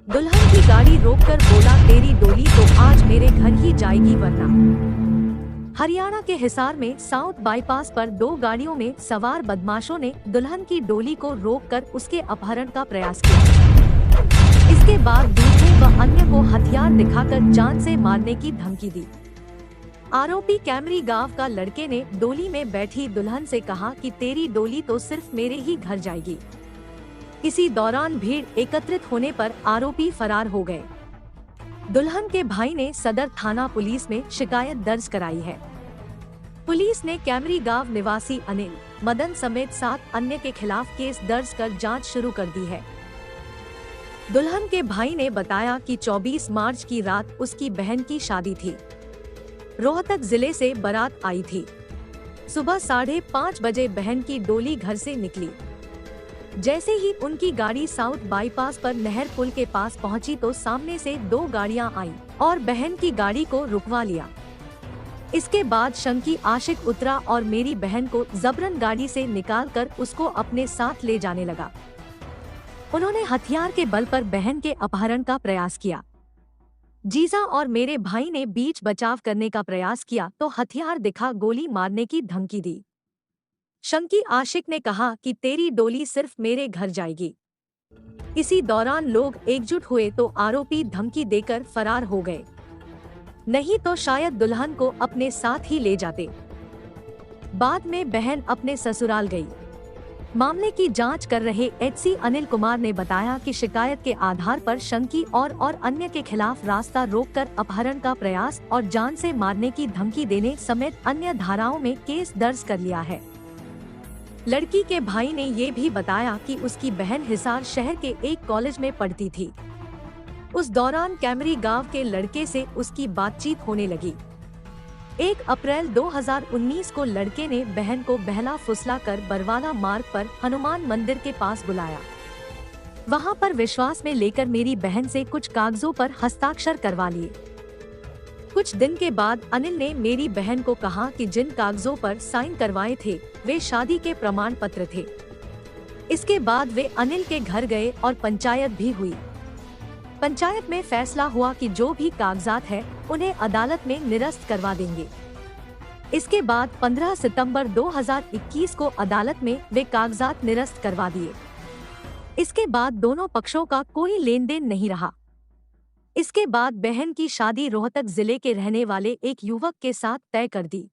दुल्हन की गाड़ी रोककर बोला, तेरी डोली तो आज मेरे घर ही जाएगी वरना। हरियाणा के हिसार में साउथ बाईपास पर दो गाड़ियों में सवार बदमाशों ने दुल्हन की डोली को रोककर उसके अपहरण का प्रयास किया। इसके बाद दूल्हे व अन्य को हथियार दिखाकर जान से मारने की धमकी दी। आरोपी कैमरी गांव का लड़के ने डोली में बैठी दुल्हन से कहा कि तेरी डोली तो सिर्फ मेरे ही घर जाएगी। इसी दौरान भीड़ एकत्रित होने पर आरोपी फरार हो गए। दुल्हन के भाई ने सदर थाना पुलिस में शिकायत दर्ज कराई है। पुलिस ने कैमरी गांव निवासी अनिल, मदन समेत 7 अन्य के खिलाफ केस दर्ज कर जांच शुरू कर दी है। दुल्हन के भाई ने बताया कि 24 मार्च की रात उसकी बहन की शादी थी। रोहतक जिले से बारात आई थी। सुबह 5:30 बजे बहन की डोली घर से निकली। जैसे ही उनकी गाड़ी साउथ बाईपास पर नहर पुल के पास पहुंची तो सामने से 2 गाड़ियां आईं और बहन की गाड़ी को रुकवा लिया। इसके बाद शंकी आशिक उतरा और मेरी बहन को जबरन गाड़ी से निकालकर उसको अपने साथ ले जाने लगा। उन्होंने हथियार के बल पर बहन के अपहरण का प्रयास किया। जीजा और मेरे भाई ने बीच बचाव करने का प्रयास किया तो हथियार दिखा गोली मारने की धमकी दी। शंकी आशिक ने कहा कि तेरी डोली सिर्फ मेरे घर जाएगी। इसी दौरान लोग एकजुट हुए तो आरोपी धमकी देकर फरार हो गए, नहीं तो शायद दुल्हन को अपने साथ ही ले जाते। बाद में बहन अपने ससुराल गई। मामले की जांच कर रहे एचसी अनिल कुमार ने बताया कि शिकायत के आधार पर शंकी और अन्य के खिलाफ रास्ता रोककर अपहरण का प्रयास और जान से मारने की धमकी देने समेत अन्य धाराओं में केस दर्ज कर लिया है। लड़की के भाई ने ये भी बताया कि उसकी बहन हिसार शहर के एक कॉलेज में पढ़ती थी। उस दौरान कैमरी गांव के लड़के से उसकी बातचीत होने लगी। 1 अप्रैल 2019 को लड़के ने बहन को बहला फुसला कर बरवाला मार्ग पर हनुमान मंदिर के पास बुलाया। वहां पर विश्वास में लेकर मेरी बहन से कुछ कागजों पर हस्ताक्षर करवा लिए। कुछ दिन के बाद अनिल ने मेरी बहन को कहा कि जिन कागजों पर साइन करवाए थे वे शादी के प्रमाण पत्र थे। इसके बाद वे अनिल के घर गए और पंचायत भी हुई। पंचायत में फैसला हुआ कि जो भी कागजात है उन्हें अदालत में निरस्त करवा देंगे। इसके बाद 15 सितंबर 2021 को अदालत में वे कागजात निरस्त करवा दिए। इसके बाद दोनों पक्षों का कोई लेन देन नहीं रहा। इसके बाद बहन की शादी रोहतक जिले के रहने वाले एक युवक के साथ तय कर दी।